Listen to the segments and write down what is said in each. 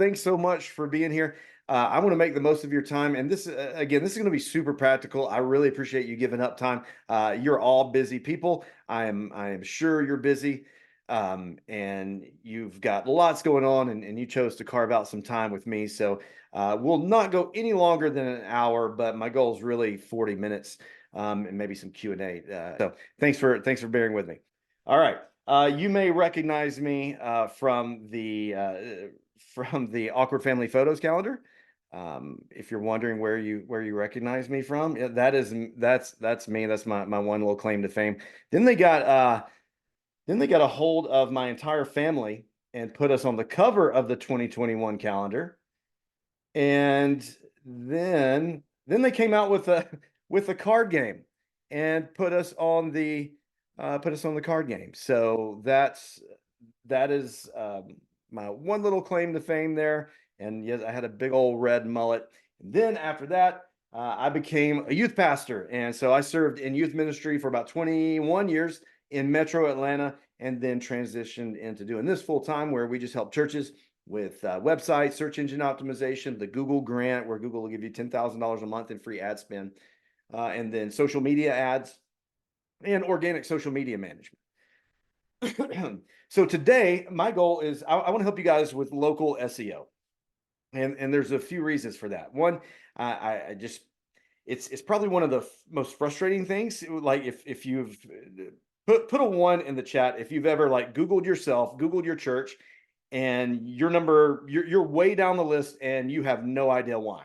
Thanks so much for being here. I want to make the most of your time. And this, again, this is going to be super practical. I really appreciate you giving up time. You're all busy people. I am sure you're busy. And you've got lots going on, and you chose to carve out some time with me. So we'll not go any longer than an hour, but my goal is really 40 minutes, and maybe some Q&A. So thanks for bearing with me. All right. You may recognize me from the Awkward Family Photos calendar. If you're wondering where you recognize me from, yeah, that's me. That's my one little claim to fame. Then they got a hold of my entire family and put us on the cover of the 2021 calendar. And then they came out with a card game and put us on the card game. So that is my one little claim to fame there. And yes, I had a big old red mullet. And then after that, I became a youth pastor. And so I served in youth ministry for about 21 years in Metro Atlanta, and then transitioned into doing this full time, where we just help churches with website, search engine optimization, the Google grant, where Google will give you $10,000 a month in free ad spend, and then social media ads and organic social media management. So today, my goal is I want to help you guys with local SEO. And there's a few reasons for that. One, I just it's probably one of the most frustrating things. Like if you've put a 1 in the chat if you've ever like Googled yourself, Googled your church, and you're way down the list and you have no idea why.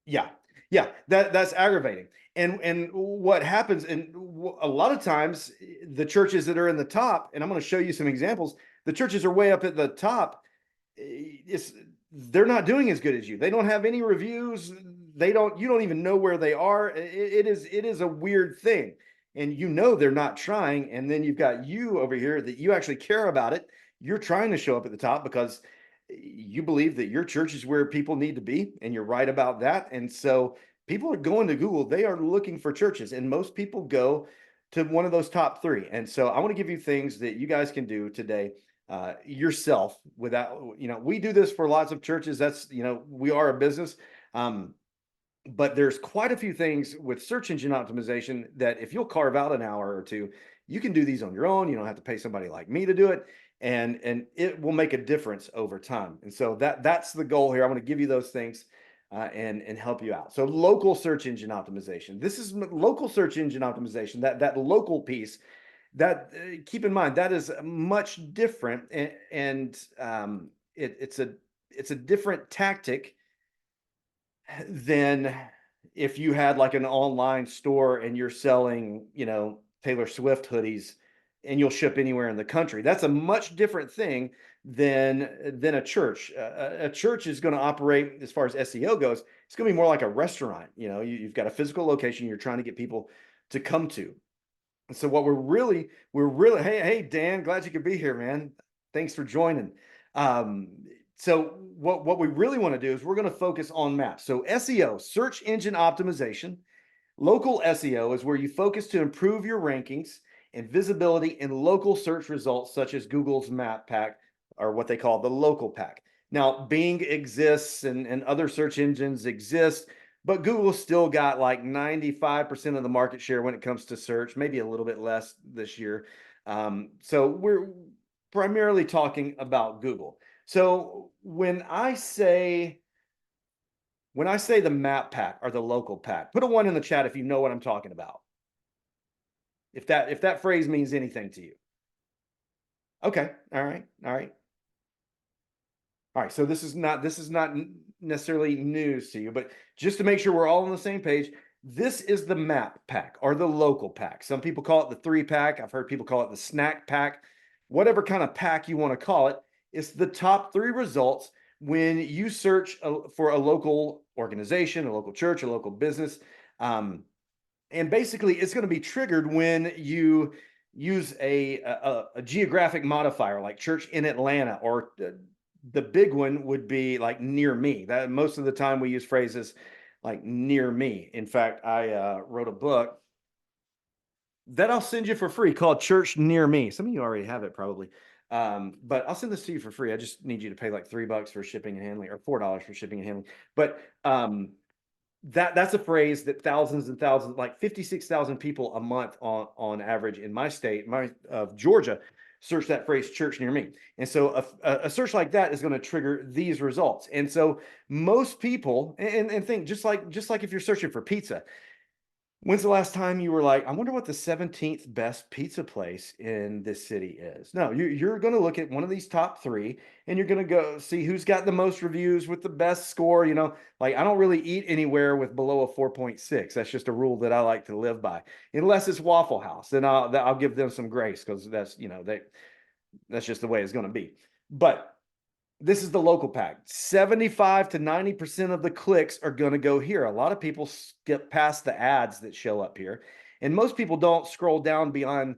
Yeah, yeah, that's aggravating. And what happens, and a lot of times the churches that are in the top, and I'm going to show you some examples, the churches are way up at the top. They're not doing as good as you. They don't have any reviews. You don't even know where they are. It is a weird thing. And they're not trying. And then you've got you over here that you actually care about it. You're trying to show up at the top because you believe that your church is where people need to be, and you're right about that. And so people are going to Google, they are looking for churches, and most people go to one of those top 3. And so I want to give you things that you guys can do today yourself without, we do this for lots of churches. That's, we are a business. But there's quite a few things with search engine optimization that if you'll carve out an hour or two, you can do these on your own. You don't have to pay somebody like me to do it. And it will make a difference over time. And so that's the goal here. I want to give you those things and help you out. So local search engine optimization. This is local search engine optimization, that local piece. That keep in mind, that is much different, and it's a different tactic than if you had like an online store and you're selling, Taylor Swift hoodies, and you'll ship anywhere in the country. That's a much different thing than a church. A church is going to operate, as far as SEO goes, it's going to be more like a restaurant. You've got a physical location you're trying to get people to come to. And so what we're really, hey, Dan, glad you could be here, man. Thanks for joining. So what we really want to do is we're going to focus on maps. So SEO, search engine optimization. Local SEO is where you focus to improve your rankings and visibility in local search results, such as Google's map pack, or what they call the local pack. Now, Bing exists and other search engines exist, but Google still got like 95% of the market share when it comes to search, maybe a little bit less this year. So we're primarily talking about Google. So when I say the map pack or the local pack, put a 1 in the chat if you know what I'm talking about. If that phrase means anything to you. Okay. All right. So this is not necessarily news to you, but just to make sure we're all on the same page, this is the map pack or the local pack. Some people call it the 3-pack. I've heard people call it the snack pack. Whatever kind of pack you want to call it, it's the top 3 results when you search for a local organization, a local church, a local business. And basically, it's going to be triggered when you use a geographic modifier like church in Atlanta, or the big one would be like near me. That most of the time we use phrases like near me. In fact, I wrote a book that I'll send you for free called Church Near Me. Some of you already have it probably. But I'll send this to you for free. I just need you to pay like $3 for shipping and handling, or $4 for shipping and handling. But that's a phrase that thousands and thousands, like 56,000 people a month on average in my state, of Georgia, search that phrase church near me. And so a search like that is going to trigger these results. And so most people, and think just like if you're searching for pizza, when's the last time you were like, I wonder what the 17th best pizza place in this city is? No, you're going to look at one of these top three, and you're going to go see who's got the most reviews with the best score. Like, I don't really eat anywhere with below a 4.6. That's just a rule that I like to live by, unless it's Waffle House. Then I'll give them some grace, because that's just the way it's going to be. But this is the local pack. 75 to 90% of the clicks are going to go here. A lot of people skip past the ads that show up here. And most people don't scroll down beyond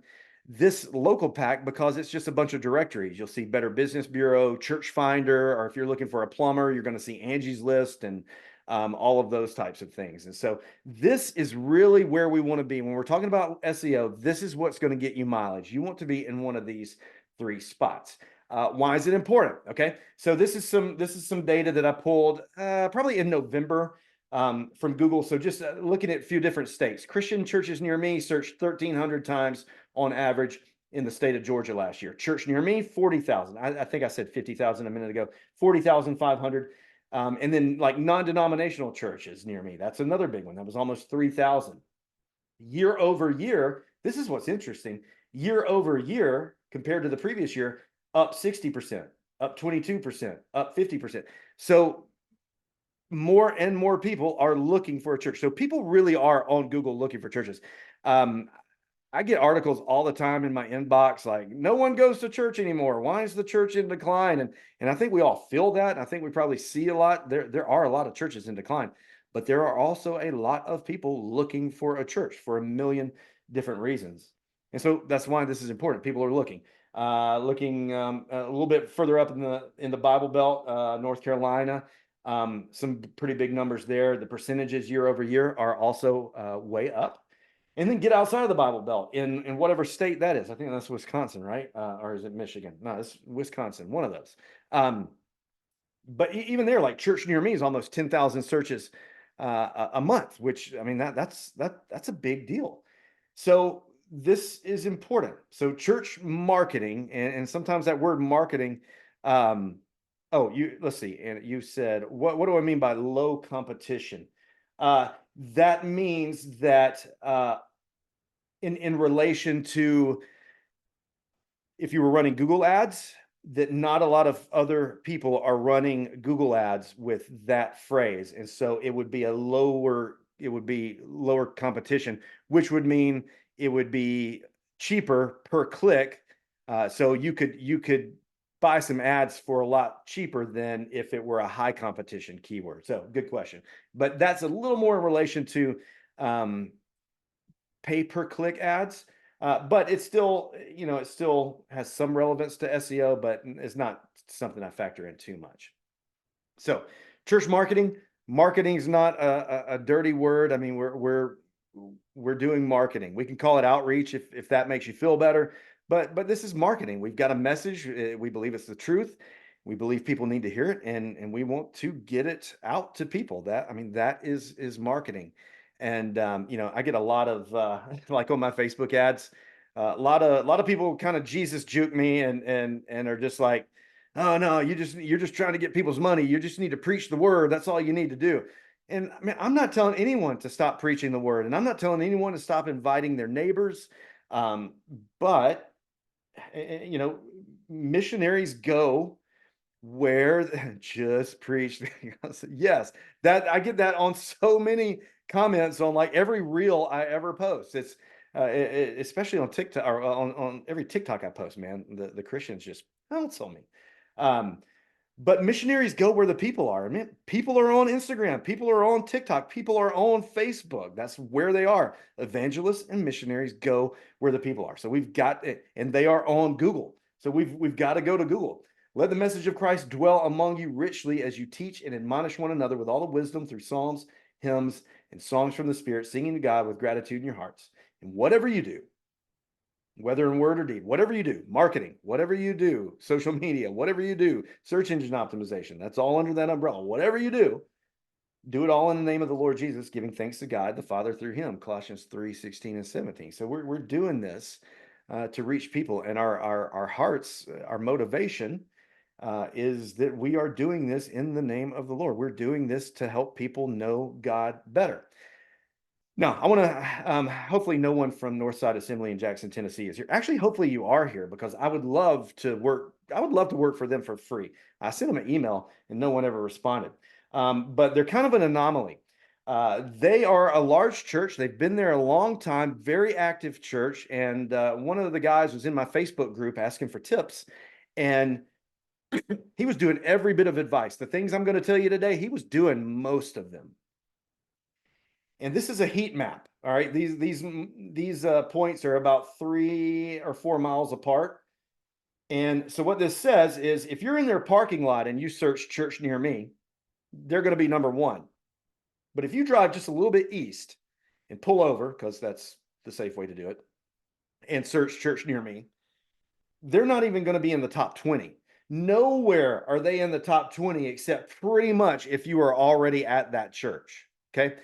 this local pack because it's just a bunch of directories. You'll see Better Business Bureau, Church Finder, or if you're looking for a plumber, you're going to see Angie's List and all of those types of things. And so this is really where we want to be. When we're talking about SEO, this is what's going to get you mileage. You want to be in one of these three spots. Why is it important? Okay, so this is some data that I pulled probably in November from Google. So just looking at a few different states. Christian churches near me searched 1,300 times on average in the state of Georgia last year. Church near me, 40,000. I think I said 50,000 a minute ago. 40,500. And then like non-denominational churches near me. That's another big one. That was almost 3,000. Year over year, this is what's interesting. Year over year, compared to the previous year, up 60%, up 22%, up 50%. So more and more people are looking for a church. So people really are on Google looking for churches. I get articles all the time in my inbox like, no one goes to church anymore. Why is the church in decline? And I think we all feel that. I think we probably see a lot. There are a lot of churches in decline, but there are also a lot of people looking for a church for a million different reasons. And so that's why this is important. People are looking. Looking a little bit further up in the Bible Belt, North Carolina, some pretty big numbers there. The percentages year over year are also way up. And then get outside of the Bible Belt in whatever state that is. I think that's Wisconsin, right? Or is it Michigan? No, it's Wisconsin, one of those. But even there, like church near me is almost 10,000 searches a month, which, I mean, that's a big deal. So this is important. So church marketing, and sometimes that word marketing, let's see. And you said, what do I mean by low competition? That means that in relation to if you were running Google ads, that not a lot of other people are running Google ads with that phrase. And so it would be lower competition, which would mean it would be cheaper per click. So you could buy some ads for a lot cheaper than if it were a high competition keyword. So good question. But that's a little more in relation to pay per click ads. But it still has some relevance to SEO, but it's not something I factor in too much. So church marketing is not a dirty word. I mean, we're doing marketing. We can call it outreach if that makes you feel better. But this is marketing. We've got a message. We believe it's the truth. We believe people need to hear it, and we want to get it out to people. That is marketing. And I get a lot of like on my Facebook ads, a lot of people kind of Jesus juke me and are just like, oh no, you're just trying to get people's money. You just need to preach the word. That's all you need to do. And I mean, I'm not telling anyone to stop preaching the word, and I'm not telling anyone to stop inviting their neighbors. But missionaries go where just preach. Yes, that I get that on so many comments on like every reel I ever post. It's especially on TikTok or on every TikTok I post, man. The Christians just counsel me. But missionaries go where the people are. I mean, people are on Instagram, people are on TikTok, people are on Facebook. That's where they are. Evangelists and missionaries go where the people are. So we've got it, and they are on Google. So we've got to go to Google. Let the message of Christ dwell among you richly as you teach and admonish one another with all the wisdom through psalms, hymns, and songs from the Spirit, singing to God with gratitude in your hearts. And whatever you do, whether in word or deed, whatever you do, marketing, whatever you do, social media, whatever you do, search engine optimization, that's all under that umbrella. Whatever you do it all in the name of the Lord Jesus, giving thanks to God the Father through him, Colossians 3:16 and 17. So we're doing this to reach people, and our hearts, our motivation is that we are doing this in the name of the Lord. We're doing this to help people know God better. Now, I want to, hopefully no one from Northside Assembly in Jackson, Tennessee is here. Actually, hopefully you are here, because I would love to work. I would love to work for them for free. I sent them an email and no one ever responded. But they're kind of an anomaly. They are a large church. They've been there a long time, very active church. And one of the guys was in my Facebook group asking for tips. And he was doing every bit of advice. The things I'm going to tell you today, he was doing most of them. And this is a heat map. All right, these points are about 3 or 4 miles apart. And so what this says is, if you're in their parking lot and you search church near me, they're going to be number 1. But if you drive just a little bit east and pull over, because that's the safe way to do it, and search church near me, they're not even going to be in the top 20. Nowhere are they in the top 20 except pretty much if you are already at that church. Okay.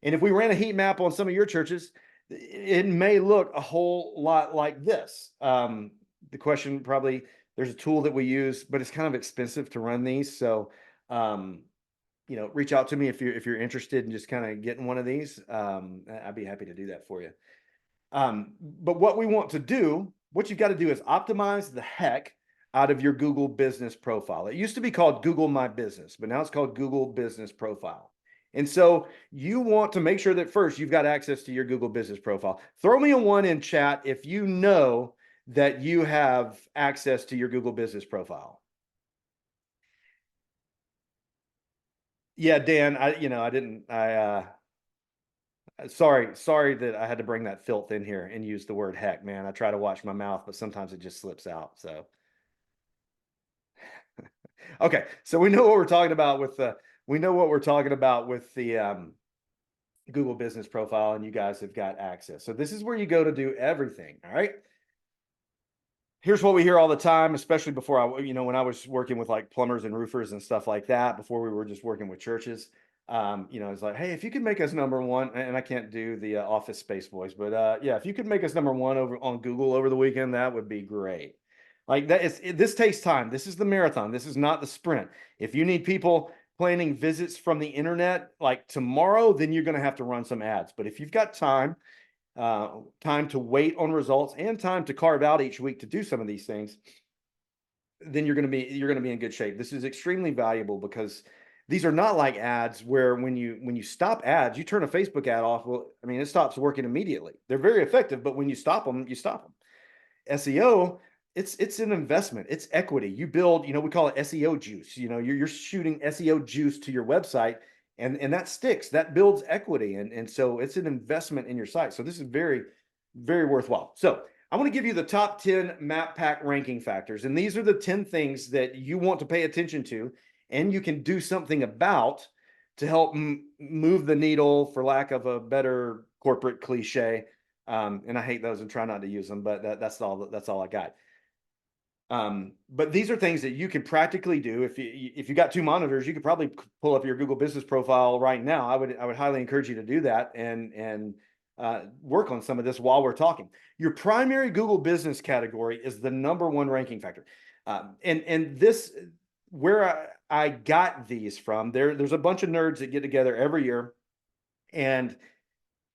And if we ran a heat map on some of your churches, it may look a whole lot like this. The question probably, there's a tool that we use, but it's kind of expensive to run these. So, reach out to me if you're interested in just kind of getting one of these. I'd be happy to do that for you. But what we want to do, what you've got to do is optimize the heck out of your Google Business Profile. It used to be called Google My Business, but now it's called Google Business Profile. And so you want to make sure that first you've got access to your Google Business Profile. Throw me a 1 in chat if you know that you have access to your Google Business Profile. Yeah, Dan, sorry that I had to bring that filth in here and use the word heck, man. I try to watch my mouth, but sometimes it just slips out. So, okay. So we know what we're talking about with the Google Business Profile, and you guys have got access. So this is where you go to do everything. All right. Here's what we hear all the time, especially before when I was working with like plumbers and roofers and stuff like that, before we were just working with churches. It's like, hey, if you could make us number 1, and I can't do the Office Space voice, but yeah, if you could make us number 1 over on Google over the weekend, that would be great. Like this takes time. This is the marathon. This is not the sprint. If you need people planning visits from the internet like tomorrow, then you're going to have to run some ads. But if you've got time to wait on results and time to carve out each week to do some of these things, then you're going to be in good shape. This is extremely valuable because these are not like ads where when you stop ads, you turn a Facebook ad off. Well, I mean, it stops working immediately. They're very effective, but when you stop them, you stop them. SEO, it's an investment. It's equity. You build, we call it SEO juice. You're shooting SEO juice to your website, and that sticks. That builds equity, and so it's an investment in your site. So this is very, very worthwhile. So I want to give you the top 10 map pack ranking factors, and these are the 10 things that you want to pay attention to, and you can do something about to help move the needle, for lack of a better corporate cliche. And I hate those and try not to use them, but that's all I got. But these are things that you can practically do. If you got 2 monitors, you could probably pull up your Google Business Profile right now. I would highly encourage you to do that and work on some of this while we're talking. Your primary Google Business category is the number 1 ranking factor. And this, where I got these from, there's a bunch of nerds that get together every year, and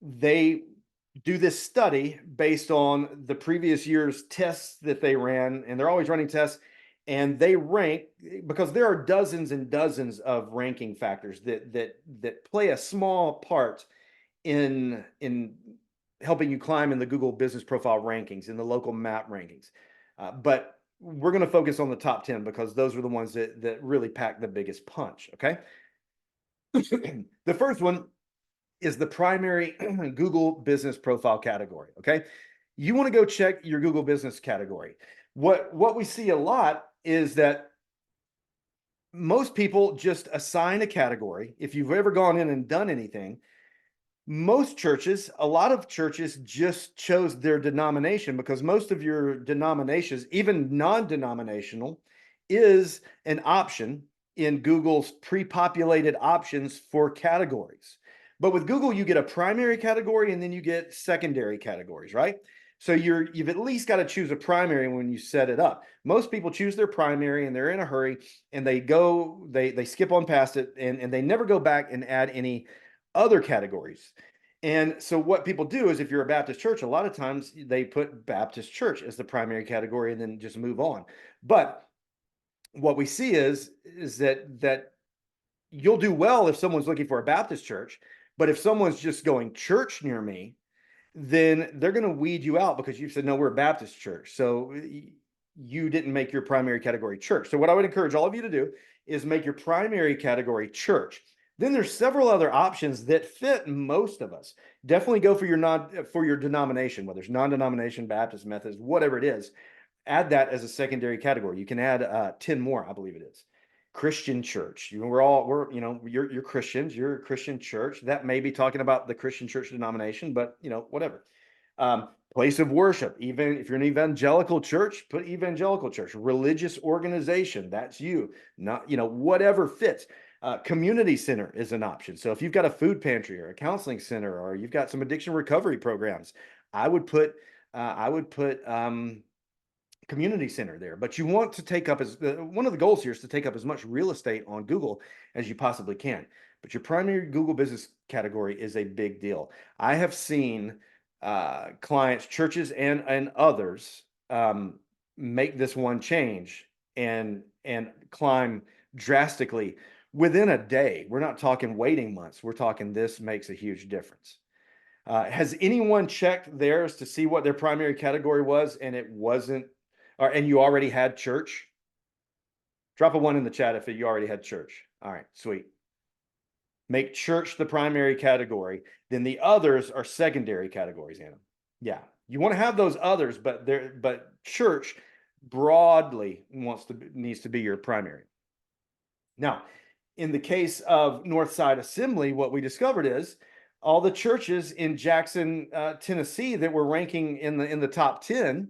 they do this study based on the previous year's tests that they ran, and they're always running tests, and they rank, because there are dozens and dozens of ranking factors that play a small part in helping you climb in the Google Business Profile rankings, in the local map rankings. But we're going to focus on the top 10 because those are the ones that really pack the biggest punch. Okay. The first one is the primary Google Business Profile category. Okay. You want to go check your Google Business category. What we see a lot is that most people just assign a category. If you've ever gone in and done anything, A lot of churches just chose their denomination because most of your denominations, even non-denominational, is an option in Google's pre-populated options for categories. But with Google, you get a primary category and then you get secondary categories, right? So you've at least got to choose a primary when you set it up. Most people choose their primary and they're in a hurry and they skip on past it and they never go back and add any other categories. And so what people do is if you're a Baptist church, a lot of times they put Baptist church as the primary category and then just move on. But what we see is that you'll do well if someone's looking for a Baptist church, but if someone's just going church near me, then they're going to weed you out because you've said, no, we're a Baptist church. So you didn't make your primary category church. So what I would encourage all of you to do is make your primary category church. Then there's several other options that fit most of us. Definitely go for your denomination, whether it's non-denomination, Baptist, Methodist, whatever it is. Add that as a secondary category. You can add 10 more, I believe it is. Christian church. You're Christians. You're a Christian church. That may be talking about the Christian church denomination, but whatever. Place of worship. Even if you're an evangelical church, put evangelical church. Religious organization. That's you. Not whatever fits. Community center is an option. So if you've got a food pantry or a counseling center, or you've got some addiction recovery programs, I would put community center there. But you want to take up one of the goals here is to take up as much real estate on Google as you possibly can. But your primary Google business category is a big deal. I have seen clients, churches, and others make this one change and climb drastically within a day. We're not talking waiting months. We're talking this makes a huge difference. Has anyone checked theirs to see what their primary category was and it wasn't, and you already had church? Drop a 1 in the chat if you already had church. All right, sweet. Make church the primary category. Then the others are secondary categories, Anna. Yeah, you want to have those others, but church broadly needs to be your primary. Now, in the case of Northside Assembly, what we discovered is all the churches in Jackson, Tennessee that were ranking in the top 10,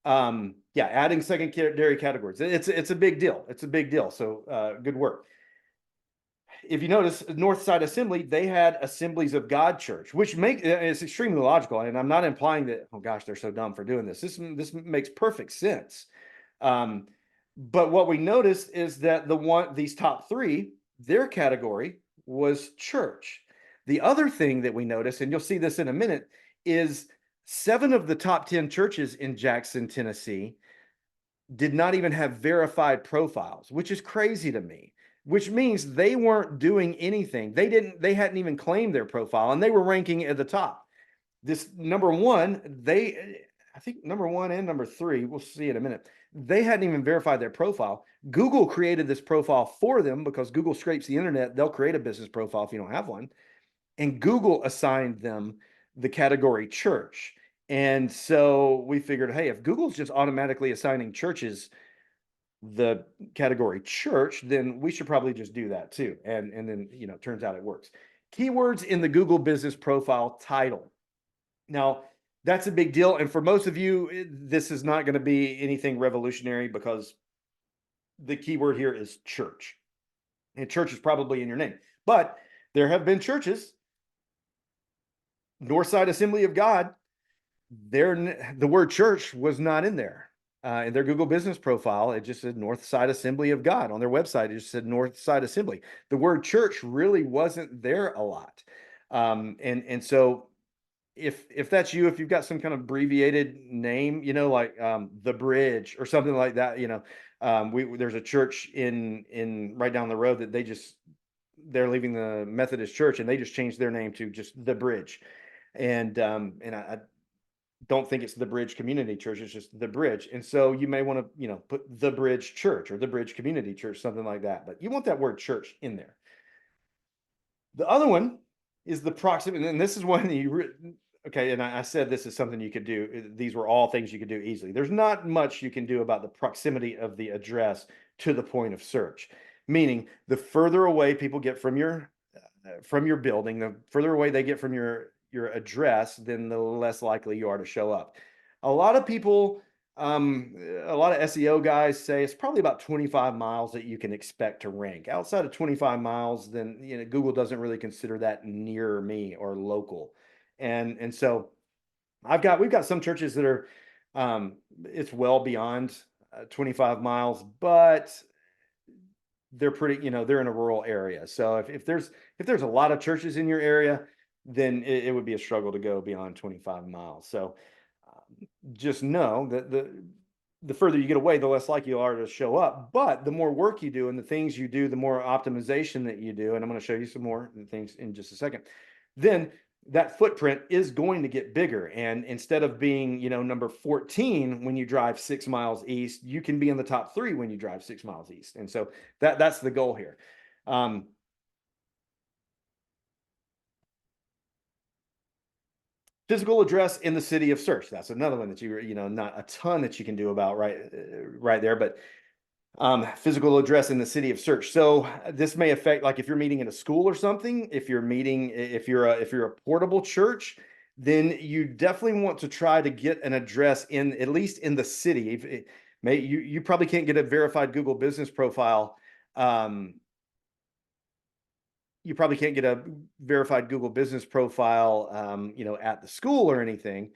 adding secondary categories. It's a big deal. It's a big deal. So good work. If you notice, Northside Assembly, they had Assemblies of God Church, which it's extremely logical. And I'm not implying that, oh gosh, they're so dumb for doing this. This makes perfect sense. But what we noticed is that these top 3, their category was church. The other thing that we noticed, and you'll see this in a minute, is 7 of the top 10 churches in Jackson, Tennessee, did not even have verified profiles, which is crazy to me, which means they weren't doing anything. They hadn't even claimed their profile, and they were ranking at the top. This number 1, I think number 1 and number 3, we'll see in a minute, they hadn't even verified their profile. Google created this profile for them because Google scrapes the internet. They'll create a business profile if you don't have one. And Google assigned them the category church. And so we figured, hey, if Google's just automatically assigning churches the category church, then we should probably just do that too. And then, it turns out it works. Keywords in the Google business profile title. Now, that's a big deal. And for most of you, this is not going to be anything revolutionary because the keyword here is church. And church is probably in your name. But there have been churches, Northside Assembly of God, the word church was not in there. In their Google business profile, it just said Northside Assembly of God. On their website, it just said Northside Assembly. The word church really wasn't there a lot. And so if that's you, if you've got some kind of abbreviated name, like the Bridge or something like that, there's a church in right down the road that they're leaving the Methodist church and they just changed their name to just the Bridge. And I don't think it's the Bridge Community Church. It's just the Bridge. And so you may want to, put the Bridge Church or the Bridge Community Church, something like that. But you want that word church in there. The other one is the proximity. And this is one that okay. And I said this is something you could do. These were all things you could do easily. There's not much you can do about the proximity of the address to the point of search, meaning the further away people get from your from your building, the further away they get from your address, then the less likely you are to show up. A lot of people, a lot of SEO guys say it's probably about 25 miles that you can expect to rank. Outside of 25 miles, then Google doesn't really consider that near me or local. And so we've got some churches that are it's well beyond 25 miles, but they're pretty, they're in a rural area. So if there's a lot of churches in your area, then it would be a struggle to go beyond 25 miles. So just know that the further you get away, the less likely you are to show up. But the more work you do and the things you do, the more optimization that you do, and I'm going to show you some more things in just a second, then that footprint is going to get bigger. And instead of being, number 14 when you drive 6 miles east, you can be in the top 3 when you drive 6 miles east. And so that's the goal here. Physical address in the city of search. That's another one that not a ton that you can do about right there, but physical address in the city of search. So this may affect, like if you're meeting in a school or something, if you're a portable church, then you definitely want to try to get an address at least in the city. You probably can't get a verified Google business profile. You probably can't get a verified Google business profile, at the school or anything.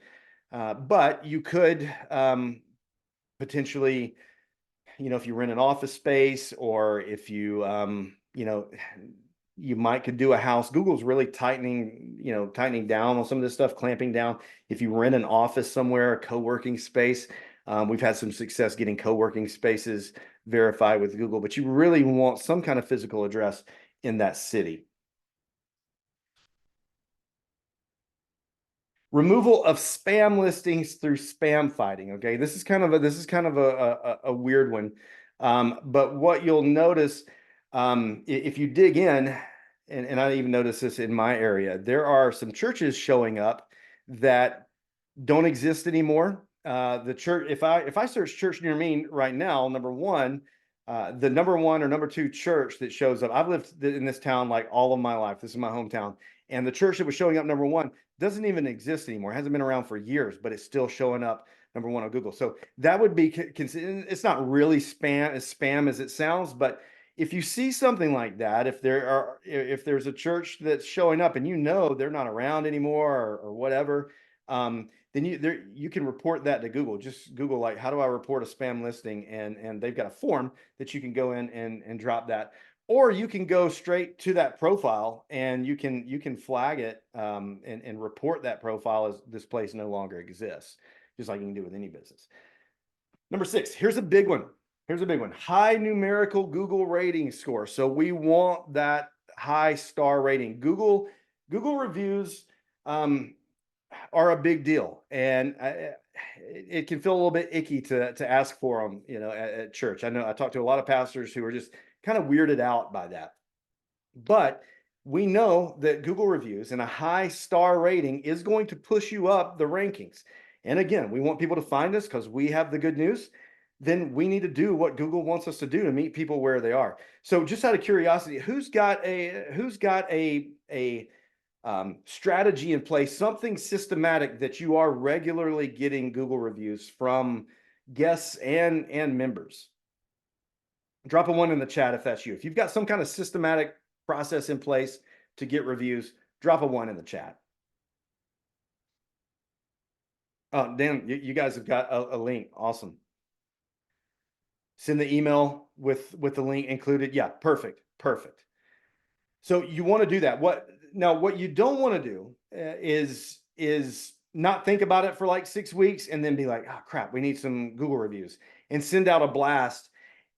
But you could potentially, if you rent an office space, or if you, you could do a house. Google's really tightening down on some of this stuff, clamping down. If you rent an office somewhere, a co-working space, we've had some success getting co-working spaces verified with Google, but you really want some kind of physical address in that city. Removal of spam listings through spam fighting. Okay, this is kind of a weird one, but what you'll notice if you dig in, and I even noticed this in my area, there are some churches showing up that don't exist anymore. The church, if I search church near me right now, the number 1 or number 2 church that shows up. I've lived in this town like all of my life. This is my hometown, and the church that was showing up number 1 doesn't even exist anymore. It hasn't been around for years, but it's still showing up number 1 on Google. So that would be it's not really spam as it sounds, but if you see something like that, if there's a church that's showing up and they're not around anymore or whatever, then you can report that to Google. Just Google, like, how do I report a spam listing? And they've got a form that you can go in and drop that. Or you can go straight to that profile and you can flag it and report that profile as this place no longer exists, just like you can do with any business. Number 6, here's a big one. High numerical Google rating score. So we want that high star rating. Google reviews are a big deal, and it can feel a little bit icky to ask for them, at church. I know I talked to a lot of pastors who are just kind of weirded out by that, but we know that Google reviews and a high star rating is going to push you up the rankings. And again, we want people to find us because we have the good news. Then we need to do what Google wants us to do to meet people where they are. So just out of curiosity, who's got a strategy in place, something systematic that you are regularly getting Google reviews from guests and members? Drop a 1 in the chat if that's you. If you've got some kind of systematic process in place to get reviews, drop a 1 in the chat. Oh, Dan, you guys have got a link. Awesome. Send the email with the link included. Yeah, perfect. So you want to do that. What you don't want to do is not think about it for like 6 weeks and then be like, oh crap, we need some Google reviews, and send out a blast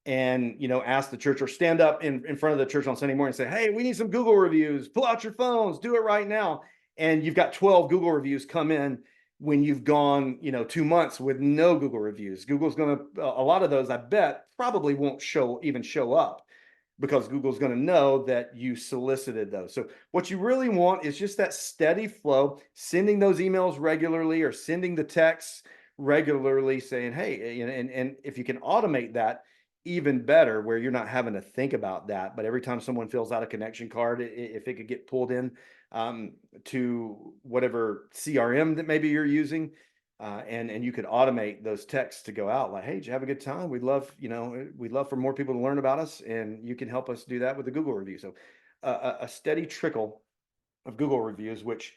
and ask the church, or stand up in front of the church on Sunday morning and say, hey, we need some Google reviews. Pull out your phones, do it right now. And you've got 12 Google reviews come in when you've gone 2 months with no Google reviews. Google's going to, a lot of those, I bet, probably won't even show up, because Google's going to know that you solicited those. So what you really want is just that steady flow, sending those emails regularly or sending the texts regularly saying, hey, and if you can automate that, even better where you're not having to think about that. But every time someone fills out a connection card, if it could get pulled in to whatever CRM that maybe you're using, and you could automate those texts to go out like, hey, did you have a good time? We'd love for more people to learn about us, and you can help us do that with the Google review. So a steady trickle of Google reviews, which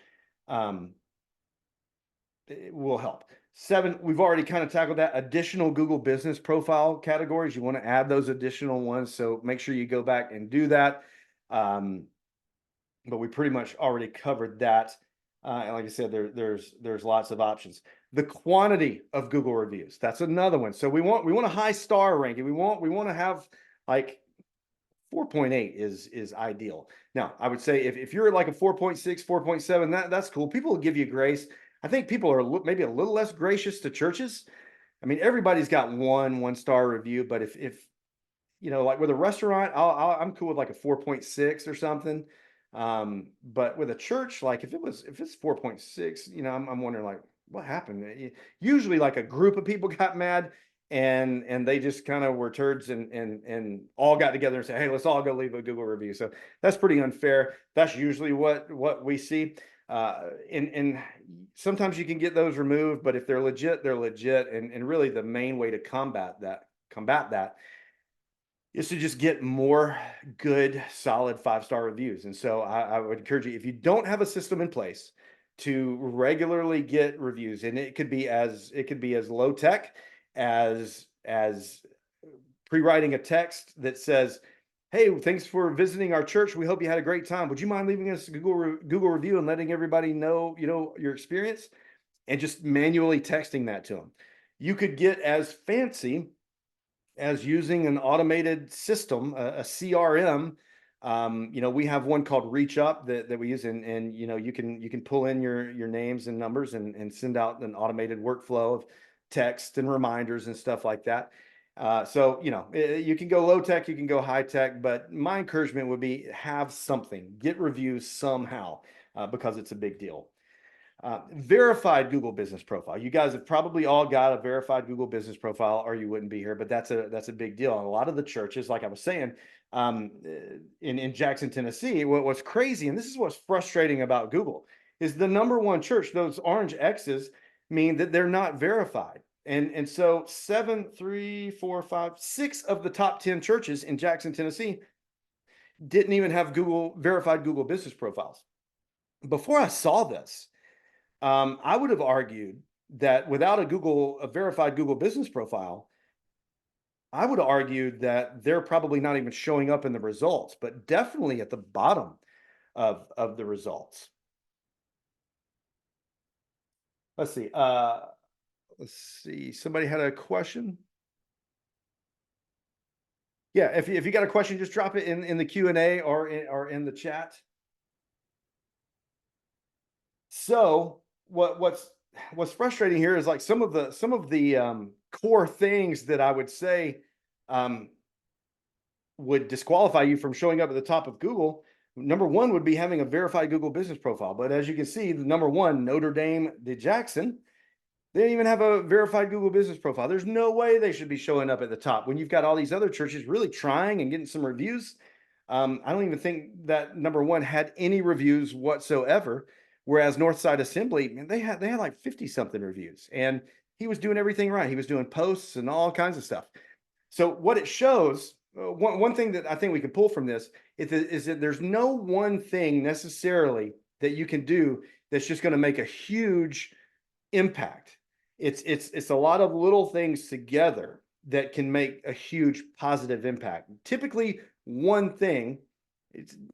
it will help. 7, we've already kind of tackled that. Additional Google business profile categories. You want to add those additional ones. So make sure you go back and do that. But we pretty much already covered that. And like I said, there's lots of options. The quantity of Google reviews. That's another one. So we want a high star ranking. We want to have like 4.8 is ideal. Now, I would say if you're like a 4.6, 4.7, that's cool. People will give you grace. I think people are maybe a little less gracious to churches. I mean, everybody's got one star review, but if like with a restaurant, I'm cool with like a 4.6 or something. But with a church, like if it's 4.6, I'm wondering like what happened. Usually, like a group of people got mad, and they just kind of were turds and all got together and said, hey, let's all go leave a Google review. So that's pretty unfair. That's usually what we see. And sometimes you can get those removed, but if they're legit, they're legit. And really the main way to combat that is to just get more good, solid 5-star reviews. And so I would encourage you, if you don't have a system in place to regularly get reviews, and it could be as low tech as pre-writing a text that says, hey, thanks for visiting our church. We hope you had a great time. Would you mind leaving us a Google review and letting everybody know, your experience, and just manually texting that to them. You could get as fancy as using an automated system, a CRM. We have one called Reach Up that we use, and you can pull in your names and numbers and send out an automated workflow of text and reminders and stuff like that. So you can go low tech, you can go high tech, but my encouragement would be have something, get reviews somehow, because it's a big deal. Verified Google business profile. You guys have probably all got a verified Google business profile, or you wouldn't be here. But that's a big deal. And a lot of the churches, like I was saying, in Jackson, Tennessee, what's crazy, and this is what's frustrating about Google, is the #1 church. Those orange X's mean that they're not verified. And so 7, 3, 4, 5, 6 of the top 10 churches in Jackson, Tennessee didn't even have verified Google business profiles. Before I saw this, I would have argued that without a verified Google business profile, I would have argued that they're probably not even showing up in the results, but definitely at the bottom of the results. Let's see. Somebody had a question. Yeah, if you got a question, just drop it in the Q&A or in the chat. So what's frustrating here is like some of the core things that I would say would disqualify you from showing up at the top of Google. #1 would be having a verified Google business profile. But as you can see, the #1, Notre Dame de Jackson, they didn't even have a verified Google business profile. There's no way they should be showing up at the top when you've got all these other churches really trying and getting some reviews. I don't even think that #1 had any reviews whatsoever. Whereas Northside Assembly, man, they had like 50 something reviews, and he was doing everything right. He was doing posts and all kinds of stuff. So what it shows, one thing that I think we can pull from this is that there's no one thing necessarily that you can do that's just going to make a huge impact. It's a lot of little things together that can make a huge positive impact. Typically, one thing.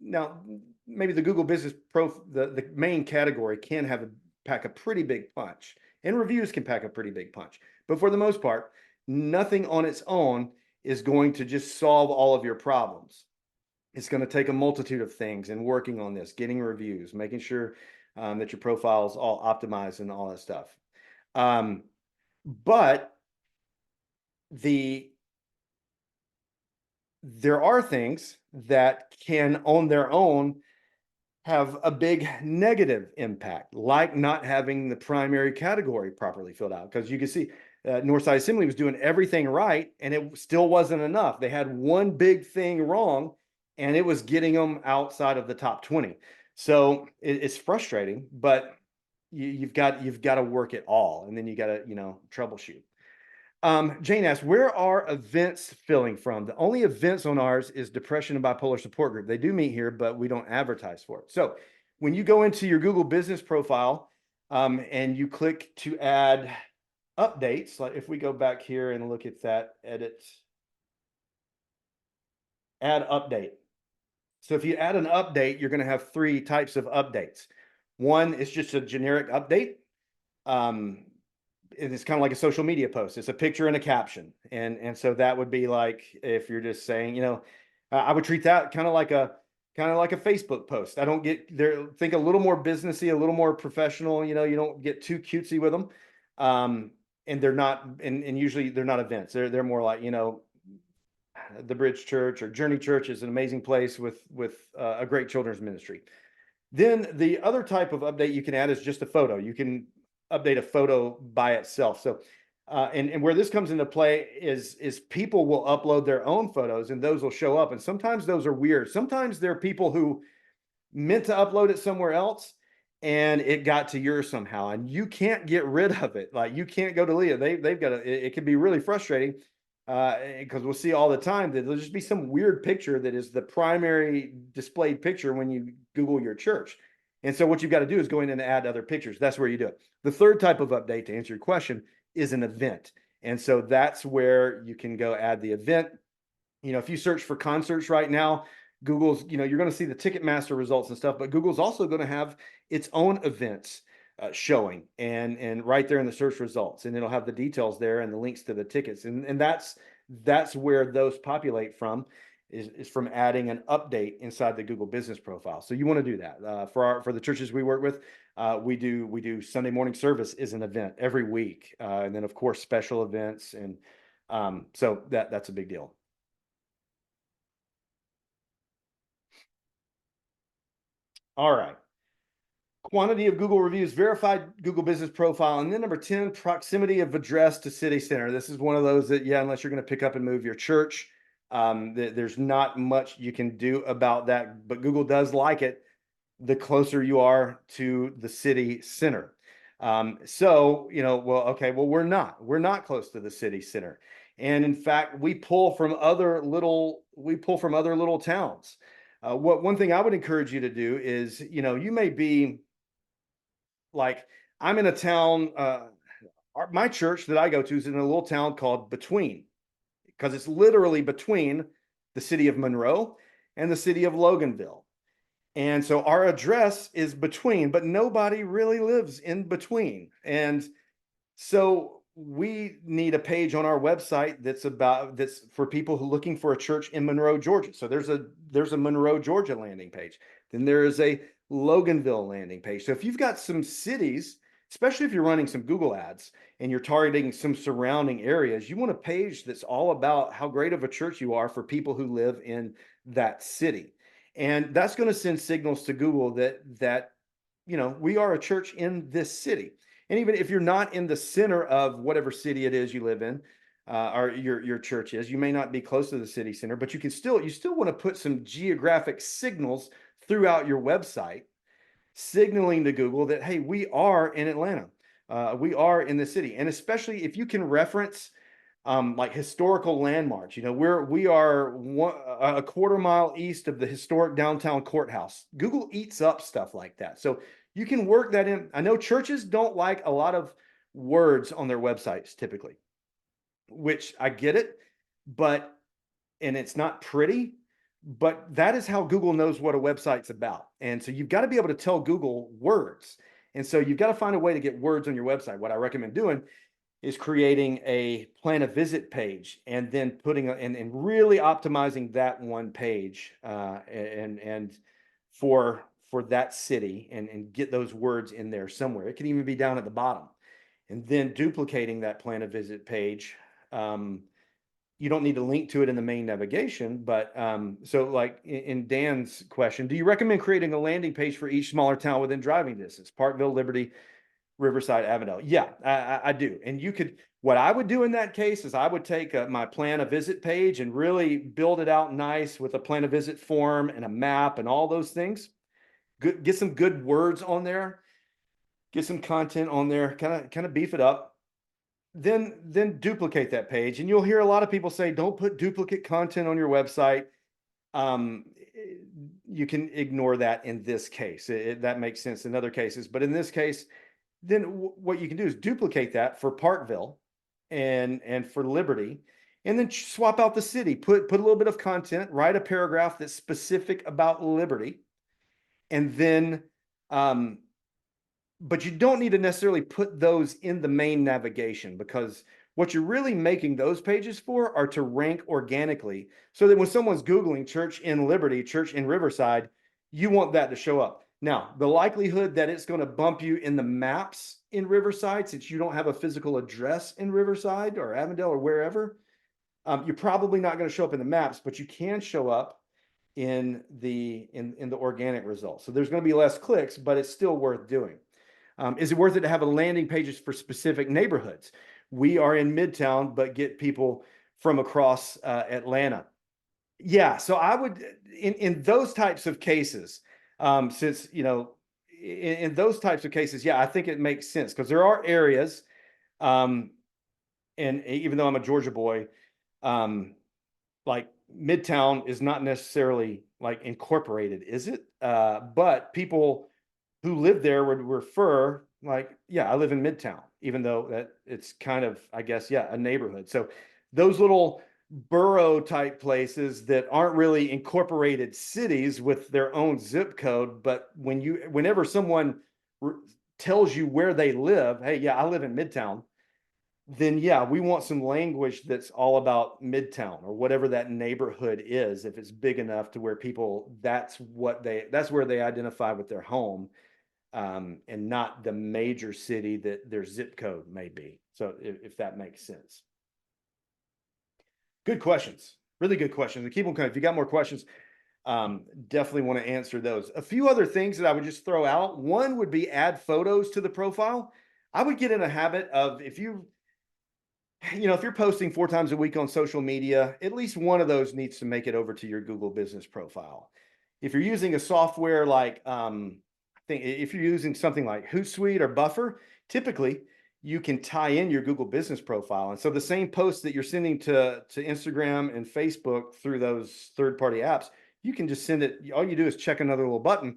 Now maybe the Google Business Pro, the main category, can pack a pretty big punch, and reviews can pack a pretty big punch. But for the most part, nothing on its own is going to just solve all of your problems. It's going to take a multitude of things, and working on this, getting reviews, making sure that your profile is all optimized and all that stuff. But there are things that can on their own have a big negative impact, like not having the primary category properly filled out. Because you can see Northside Assembly was doing everything right, and it still wasn't enough. They had one big thing wrong, and it was getting them outside of the top 20. So it's frustrating, but you've got to work it all, and then you got to troubleshoot. Jane asks, where are events filling from? The only events on ours is Depression and Bipolar Support Group. They do meet here, but we don't advertise for it. So when you go into your Google business profile and you click to add updates, like if we go back here and look at that, edit, add update. So if you add an update, you're going to have three types of updates. One is just a generic update. It's kind of like a social media post. It's a picture and a caption. And so that would be like, if you're just saying, I would treat that kind of like a Facebook post. I don't get there, think a little more businessy, a little more professional, you don't get too cutesy with them. And they're not, and usually they're not events. They're more like, the Bridge Church or Journey Church is an amazing place with a great children's ministry. Then the other type of update you can add is just a photo. You can update a photo by itself. So, and where this comes into play is people will upload their own photos, and those will show up. And sometimes those are weird. Sometimes there are people who meant to upload it somewhere else, and it got to yours somehow, and you can't get rid of it. Like, you can't go delete it. They've got to. It can be really frustrating because we'll see all the time that there'll just be some weird picture that is the primary displayed picture when you Google your church. And so what you've got to do is go in and add other pictures. That's where you do it. The third type of update, to answer your question, is an event. And so that's where you can go add the event. If you search for concerts right now, Google's, you're going to see the Ticketmaster results and stuff, but Google's also going to have its own events showing and right there in the search results, and it'll have the details there and the links to the tickets. And that's where those populate from, is from adding an update inside the Google business profile. So you want to do that for the churches we work with. We do Sunday morning service is an event every week, and then of course special events, and so that's a big deal. All right. Quantity of Google reviews, verified Google business profile, and then number 10, proximity of address to city center. This is one of those that, unless you're going to pick up and move your church, there's not much you can do about that, but Google does like it the closer you are to the city center. So, we're not close to the city center. And in fact, we pull from other little towns. One thing I would encourage you to do is, you may be like, I'm in a town, my church that I go to is in a little town called Between, because it's literally between the city of Monroe and the city of Loganville. And so our address is Between, but nobody really lives in Between. And so we need a page on our website that's for people who are looking for a church in Monroe, Georgia. So there's a Monroe, Georgia landing page. Then there is a Loganville landing page. So if you've got some cities, especially if you're running some Google ads and you're targeting some surrounding areas, you want a page that's all about how great of a church you are for people who live in that city. And that's going to send signals to Google that we are a church in this city. And even if you're not in the center of whatever city it is you live in, or your church is, you may not be close to the city center, but you still want to put some geographic signals throughout your website, signaling to Google that, hey, we are in Atlanta, we are in the city. And especially if you can reference like historical landmarks, we are a quarter mile east of the historic downtown courthouse. Google eats up stuff like that. So you can work that in. I know churches don't like a lot of words on their websites typically, which I get it, and it's not pretty, but that is how Google knows what a website's about. And so you've got to be able to tell Google words. And so you've got to find a way to get words on your website. What I recommend doing is creating a plan a visit page, and then putting and really optimizing that one page and for that city, and get those words in there somewhere. It can even be down at the bottom, and then duplicating that plan a visit page. You don't need to link to it in the main navigation, but so like in Dan's question, do you recommend creating a landing page for each smaller town within driving distance? Parkville, Liberty, Riverside, Avondale. Yeah, I do. And you could, what I would do in that case is I would take my plan a visit page and really build it out nice with a plan a visit form and a map and all those things. Good, get some good words on there, get some content on there, kind of beef it up. Then duplicate that page. And you'll hear a lot of people say, don't put duplicate content on your website. Um, you can ignore that in this case. That makes sense in other cases, but in this case, then what you can do is duplicate that for Parkville and for Liberty, and then swap out the city. Put a little bit of content. Write a paragraph that's specific about Liberty, and then, but you don't need to necessarily put those in the main navigation, because what you're really making those pages for are to rank organically, so that when someone's Googling church in Liberty, church in Riverside, you want that to show up. Now, the likelihood that it's going to bump you in the maps in Riverside, since you don't have a physical address in Riverside or Avondale or wherever, you're probably not going to show up in the maps, but you can show up in the organic results. So there's going to be less clicks, but it's still worth doing. Is it worth it to have a landing pages for specific neighborhoods? We are in Midtown, but get people from across Atlanta. Yeah, so I would, in those types of cases, since, in those types of cases, yeah, I think it makes sense, because there are areas, and even though I'm a Georgia boy, like Midtown is not necessarily like incorporated, is it? But people who live there would refer like, yeah, I live in Midtown, even though that it's kind of, I guess, yeah, a neighborhood. So those little borough type places that aren't really incorporated cities with their own zip code, but whenever someone tells you where they live, hey, yeah, I live in Midtown, then yeah, we want some language that's all about Midtown or whatever that neighborhood is. If it's big enough to where people, that's where they identify with their home, and not the major city that their zip code may be. So if that makes sense. Good questions. Really good questions. And keep them coming. If you got more questions, definitely want to answer those. A few other things that I would just throw out. One would be add photos to the profile. I would get in a habit of, if you're posting 4 times a week on social media, at least one of those needs to make it over to your Google business profile. If you're using a software like, if you're using something like Hootsuite or Buffer, typically you can tie in your Google business profile. And so the same posts that you're sending to Instagram and Facebook through those third-party apps, you can just send it. All you do is check another little button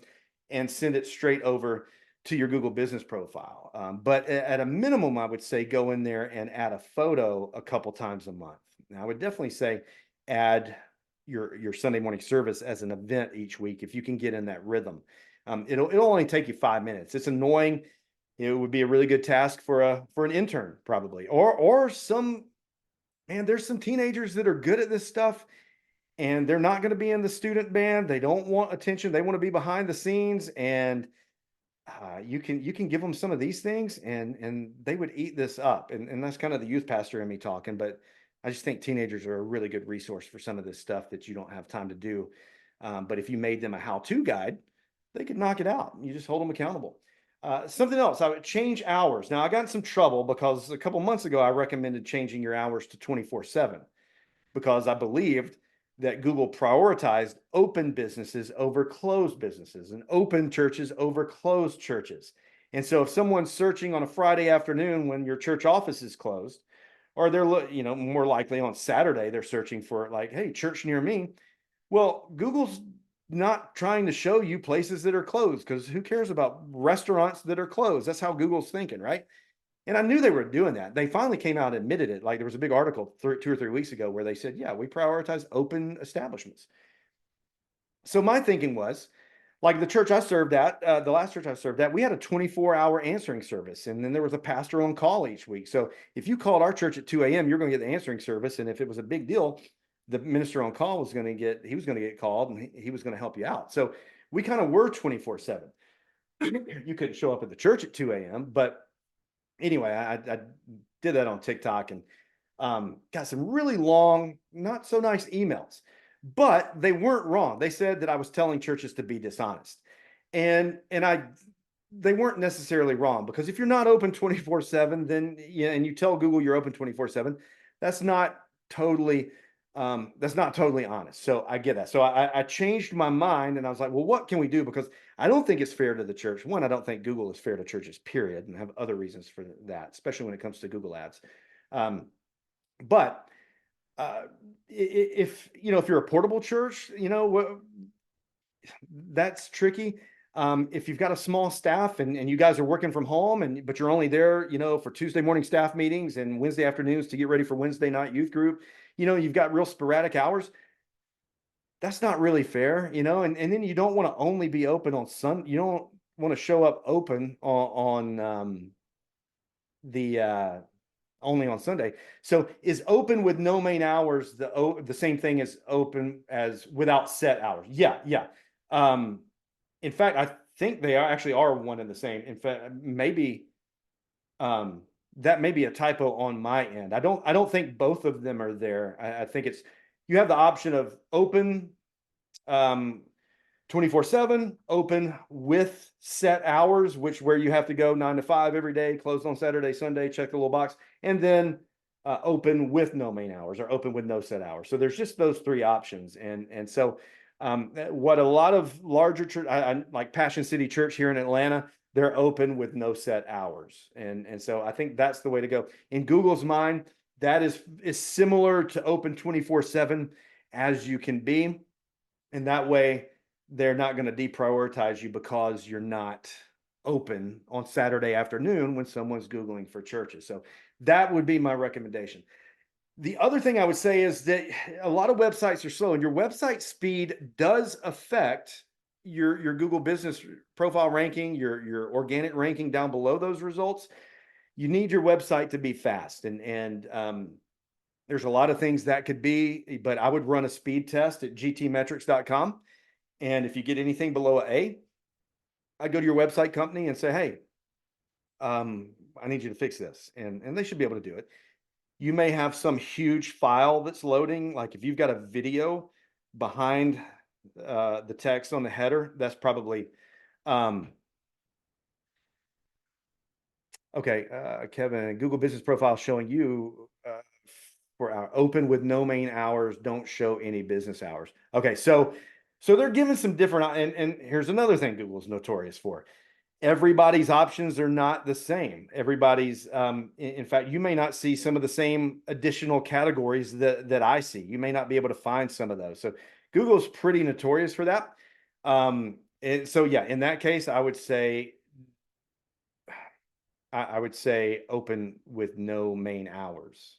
and send it straight over to your Google business profile. But at a minimum, I would say go in there and add a photo a couple times a month. Now, I would definitely say add your Sunday morning service as an event each week if you can get in that rhythm. It'll only take you 5 minutes. It's annoying. It would be a really good task for an intern probably, or there's some teenagers that are good at this stuff, and they're not going to be in the student band. They don't want attention. They want to be behind the scenes, and you can give them some of these things, and they would eat this up. And that's kind of the youth pastor in me talking, but I just think teenagers are a really good resource for some of this stuff that you don't have time to do. But if you made them a how-to guide, they could knock it out. You just hold them accountable. Something else, I would change hours. Now, I got in some trouble because a couple months ago, I recommended changing your hours to 24/7 because I believed that Google prioritized open businesses over closed businesses and open churches over closed churches. And so if someone's searching on a Friday afternoon when your church office is closed, or they're, more likely on Saturday, they're searching for like, hey, church near me. Well, Google's not trying to show you places that are closed, because who cares about restaurants that are closed? That's how Google's thinking, right? And I knew they were doing that. They finally came out and admitted it. Like there was a big article 2 or 3 weeks ago where they said, yeah, we prioritize open establishments. So my thinking was, like the church I served at, the last church I served at, we had a 24-hour answering service. And then there was a pastor on call each week. So if you called our church at 2 a.m., you're going to get the answering service. And if it was a big deal, the minister on call was going to get called, and he was going to help you out. So we kind of were 24/7. You couldn't show up at the church at 2 a.m. But anyway, I did that on TikTok, and got some really long, not so nice emails, but they weren't wrong. They said that I was telling churches to be dishonest. And I they weren't necessarily wrong, because if you're not open 24/7, then and you tell Google you're open 24/7, that's not totally honest. So I get that. So I changed my mind, and I was like, well, what can we do? Because I don't think it's fair to the church. One, I don't think Google is fair to churches, period, and I have other reasons for that, especially when it comes to Google ads. But if if you're a portable church, that's tricky. If you've got a small staff and you guys are working from home, but you're only there, for Tuesday morning staff meetings and Wednesday afternoons to get ready for Wednesday night youth group, you've got real sporadic hours. That's not really fair, and then you don't want to only be open on Sunday. You don't want to show up open on the only on Sunday. So is open with no main hours the same thing as open as without set hours? Yeah, yeah. In fact, I think they actually are one and the same. In fact, maybe that may be a typo on my end. I don't think both of them are there. I think you have the option of open 24/7, open with set hours, where you have to go 9 to 5 every day, closed on Saturday, Sunday, check the little box, and then open with no main hours or open with no set hours. So there's just those three options. And so what a lot of larger church, like Passion City Church here in Atlanta, they're open with no set hours. And so I think that's the way to go. In Google's mind, that is similar to open 24/7 as you can be. And that way, they're not going to deprioritize you because you're not open on Saturday afternoon when someone's Googling for churches. So that would be my recommendation. The other thing I would say is that a lot of websites are slow, and your website speed does affect your Google business profile ranking, your organic ranking down below those results. You need your website to be fast, and there's a lot of things that could be, but I would run a speed test at gtmetrics.com. And if you get anything below an A, I go to your website company and say, hey, I need you to fix this. And they should be able to do it. You may have some huge file that's loading. Like if you've got a video behind the text on the header, that's probably, okay, Kevin, Google Business Profile showing you for our open with no main hours, don't show any business hours. Okay, so they're giving some different, and here's another thing Google's notorious for. Everybody's options are not the same. Everybody's, in fact, you may not see some of the same additional categories that I see. You may not be able to find some of those. So Google's pretty notorious for that. And so, yeah, in that case, I would say open with no main hours.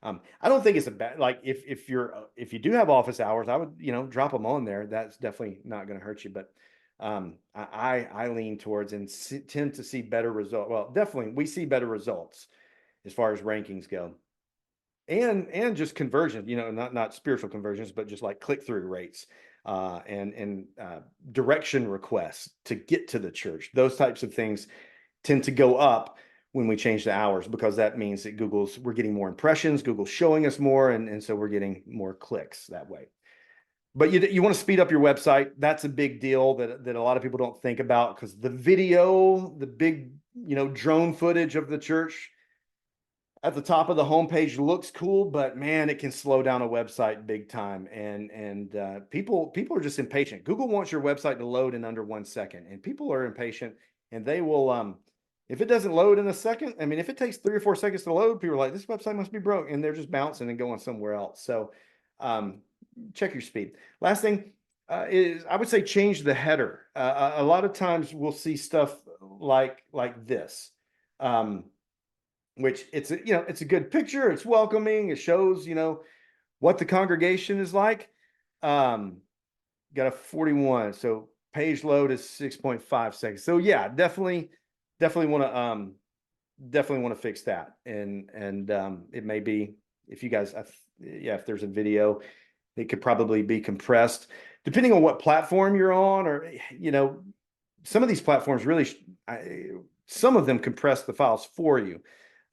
I don't think it's a bad, like if you do have office hours, I would, drop them on there. That's definitely not going to hurt you. But I lean towards and tend to see better results. Well, definitely we see better results as far as rankings go, and just conversion. Not spiritual conversions, but just like click-through rates and direction requests to get to the church. Those types of things tend to go up when we change the hours, because that means that we're getting more impressions, Google's showing us more, and so we're getting more clicks that way. But you want to speed up your website. That's a big deal that a lot of people don't think about, because the video, the big, drone footage of the church at the top of the homepage looks cool, but man, it can slow down a website big time. And people are just impatient. Google wants your website to load in under 1 second, and people are impatient, and they will, if it doesn't load in a second, I mean, if it takes 3 or 4 seconds to load, people are like, this website must be broke, and they're just bouncing and going somewhere else. So check your speed. Last thing is, I would say, change the header. A lot of times we'll see stuff like this, which it's a good picture. It's welcoming. It shows, what the congregation is like. Got a 41. So page load is 6.5 seconds. So yeah, definitely want to fix that. And it may be, if you guys, if there's a video, it could probably be compressed depending on what platform you're on, or, some of these platforms really, some of them compress the files for you.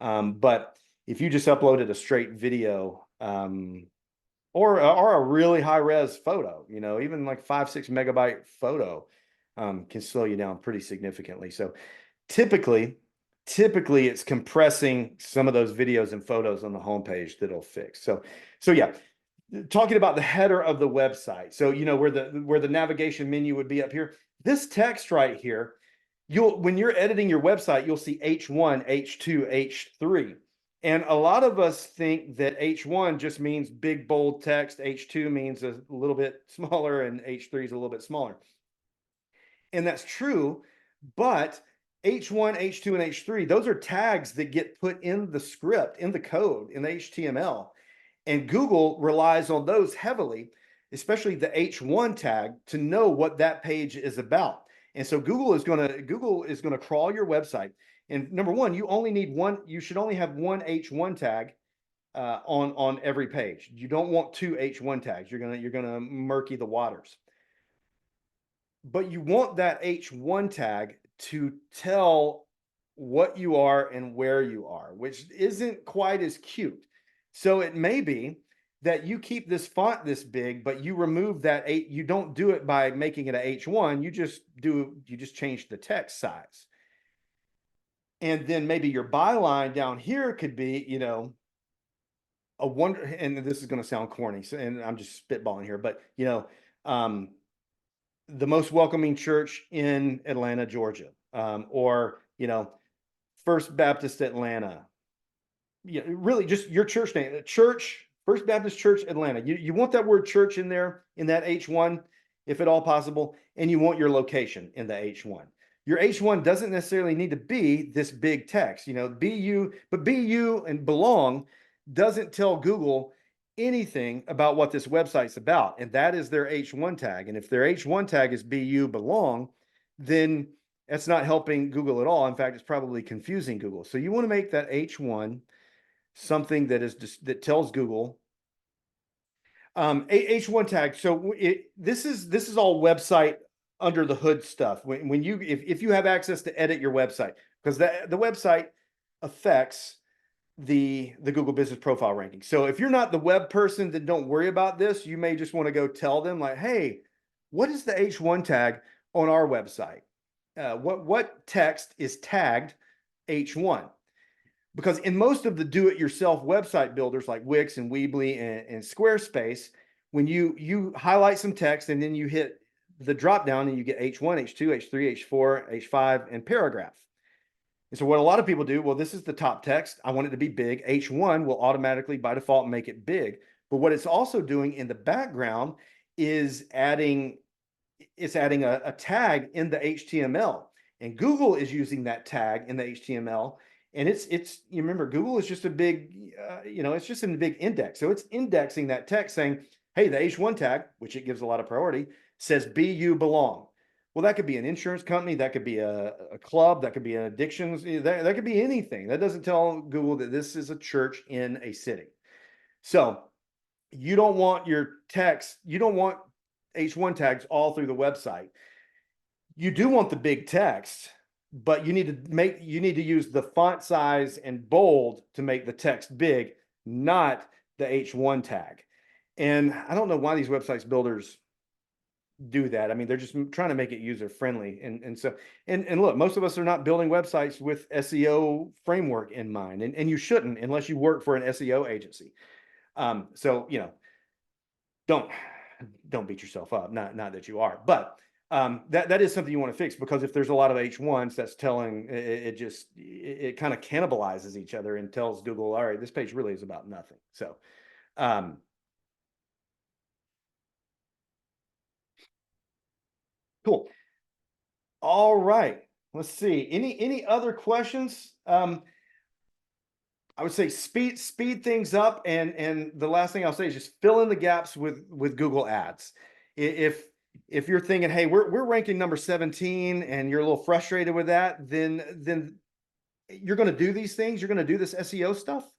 But if you just uploaded a straight video, or a really high res photo, even like 5-6 megabyte photo, can slow you down pretty significantly. So typically it's compressing some of those videos and photos on the homepage that'll fix. So yeah, talking about the header of the website. So, where the navigation menu would be up here, this text right here, when you're editing your website, you'll see H1, H2, H3. And a lot of us think that H1 just means big, bold text. H2 means a little bit smaller, and H3 is a little bit smaller. And that's true, but H1, H2, and H3, those are tags that get put in the script, in the code, in the HTML. And Google relies on those heavily, especially the H1 tag, to know what that page is about. And so Google is going to crawl your website. And number one, you should only have one H1 tag on every page. You don't want two H1 tags. You're gonna murky the waters. But you want that H1 tag to tell what you are and where you are, which isn't quite as cute. So it may be that you keep this font this big, but you remove that you don't do it by making it a H1, you just change the text size. And then maybe your byline down here could be, and this is going to sound corny, and I'm just spitballing here, but the most welcoming church in Atlanta, Georgia, or First Baptist Atlanta. Really just your church name, First Baptist Church Atlanta. You want that word church in there in that H1, if at all possible, and you want your location in the H1. Your H1 doesn't necessarily need to be this big text, BU, but BU and belong doesn't tell Google anything about what this website's about, and that is their H1 tag. And if their H1 tag is BU belong, then that's not helping Google at all. In fact, it's probably confusing Google. So you want to make that H1 something that tells Google H1 tag. So this is all website under the hood stuff. If you have access to edit your website, because the website affects the Google Business Profile ranking. So if you're not the web person, then don't worry about this. You may just want to go tell them like, hey, what is the H1 tag on our website? What text is tagged H1? Because in most of the do-it-yourself website builders like Wix and Weebly and Squarespace, when you highlight some text and then you hit the drop down and you get H1, H2, H3, H4, H5, and paragraph. And so what a lot of people do, well, this is the top text. I want it to be big. H1 will automatically, by default, make it big. But what it's also doing in the background is adding a tag in the HTML. And Google is using that tag in the HTML. And you remember, Google is just a big, it's just a big index. So it's indexing that text saying, hey, the H1 tag, which it gives a lot of priority, says BU belong. Well, that could be an insurance company, that could be a club, that could be an addictions, that could be anything. That doesn't tell Google that this is a church in a city. So you don't want your text, you don't want H1 tags all through the website. You do want the big text, but you need to use the font size and bold to make the text big, not the H1 tag. And I don't know why these websites builders do that. I mean, they're just trying to make it user friendly. And so look, most of us are not building websites with SEO framework in mind, and you shouldn't unless you work for an SEO agency. So don't beat yourself up. Not that you are, but that is something you want to fix, because if there's a lot of H1s, that's telling it kind of cannibalizes each other and tells Google, all right, this page really is about nothing. So cool. All right. Let's see. Any other questions? I would say speed things up, and the last thing I'll say is just fill in the gaps with Google Ads. If you're thinking, hey, we're ranking number 17, and you're a little frustrated with that, then you're going to do these things. You're going to do this SEO stuff.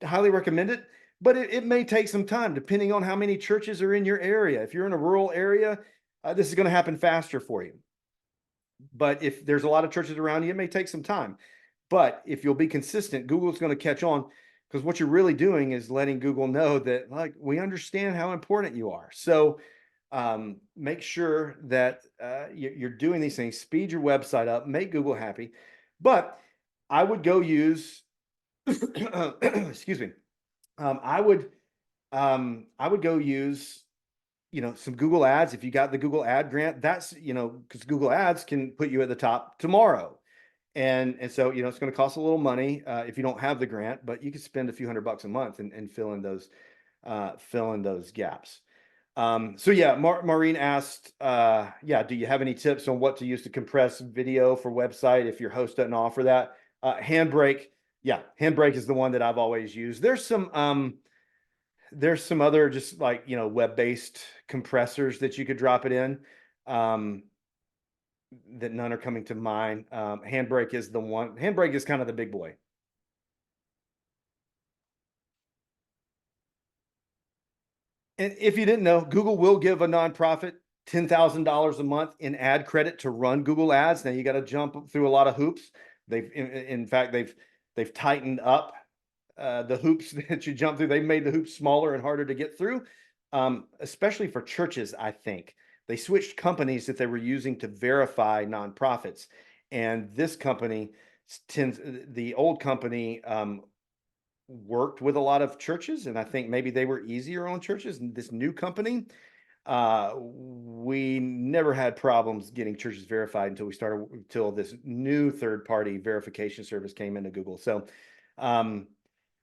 Highly recommend it, but it may take some time depending on how many churches are in your area. If you're in a rural area, this is going to happen faster for you. But if there's a lot of churches around you, it may take some time. But if you'll be consistent, Google's going to catch on, because what you're really doing is letting Google know that, like, we understand how important you are. So make sure that you're doing these things, speed your website up, make Google happy. But I would go use, excuse me, I would go use, some Google ads. If you got the Google ad grant, that's, because Google ads can put you at the top tomorrow. And so, it's going to cost a little money if you don't have the grant, but you could spend a few $100 a month and fill in those gaps. So yeah, Maureen asked, do you have any tips on what to use to compress video for website if your host doesn't offer that? Handbrake. Yeah, Handbrake is the one that I've always used. There's some other just like, web-based compressors that you could drop it in. That none are coming to mind. Handbrake is the one. Handbrake is kind of the big boy. And if you didn't know, Google will give a nonprofit $10,000 a month in ad credit to run Google ads. Now you got to jump through a lot of hoops. In fact, they've tightened up the hoops that you jump through. They've made the hoops smaller and harder to get through, especially for churches. I think they switched companies that they were using to verify nonprofits, and this company the old company worked with a lot of churches, and I think maybe they were easier on churches. And this new company, we never had problems getting churches verified until this new third-party verification service came into Google. So,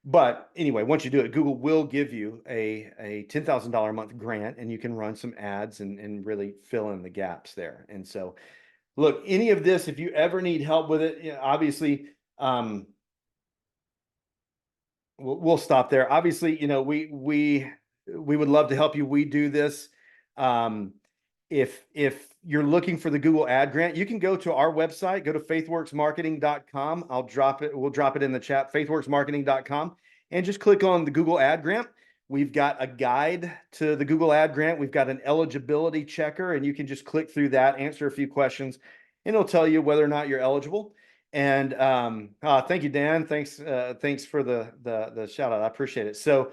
but anyway, once you do it, Google will give you a $10,000 a month grant, and you can run some ads and really fill in the gaps there. And so, look, any of this, if you ever need help with it, obviously, we'll stop there. Obviously, we would love to help you. We do this. If you're looking for the Google ad grant, you can go to our website, go to faithworksmarketing.com. We'll drop it in the chat, faithworksmarketing.com, and just click on the Google ad grant. We've got a guide to the Google ad grant. We've got an eligibility checker, and you can just click through that, answer a few questions, and it'll tell you whether or not you're eligible. And thank you, Dan. Thanks for the shout out. I appreciate it. So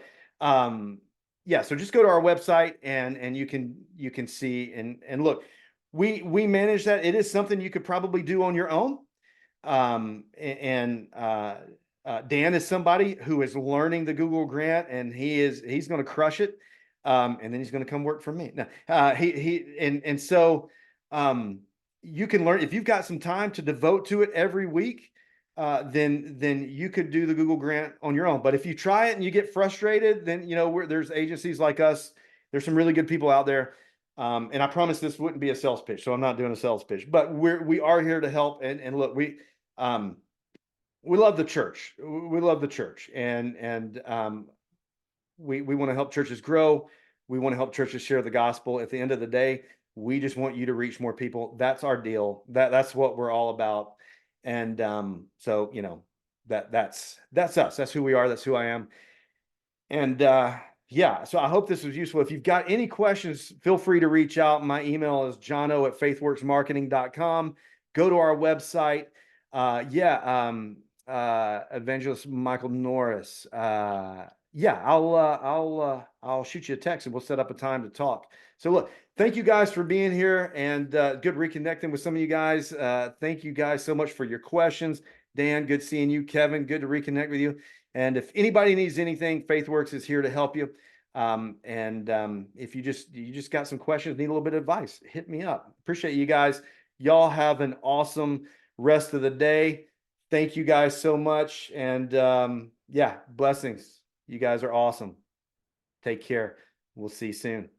yeah, so just go to our website and you can see and look, we manage that. It is something you could probably do on your own. Dan is somebody who is learning the Google grant, and he's going to crush it. And then he's going to come work for me. Now, so you can learn if you've got some time to devote to it every week. Then you could do the Google grant on your own. But if you try it and you get frustrated, then there's agencies like us. There's some really good people out there. And I promise this wouldn't be a sales pitch, so I'm not doing a sales pitch. But we are here to help. And look, we love the church. We love the church, and we want to help churches grow. We want to help churches share the gospel. At the end of the day, we just want you to reach more people. That's our deal. That's what we're all about. And so that's us. That's who we are. That's who I am. And yeah, so I hope this was useful. If you've got any questions, feel free to reach out. My email is jono@faithworksmarketing.com. Go to our website. Evangelist Michael Norris. Yeah, I'll shoot you a text and we'll set up a time to talk. So look, thank you guys for being here, and good reconnecting with some of you guys. Thank you guys so much for your questions. Dan, good seeing you. Kevin, good to reconnect with you. And if anybody needs anything, Faithworks is here to help you. If you just got some questions, need a little bit of advice, hit me up. Appreciate you guys. Y'all have an awesome rest of the day. Thank you guys so much. And yeah, blessings. You guys are awesome. Take care. We'll see you soon.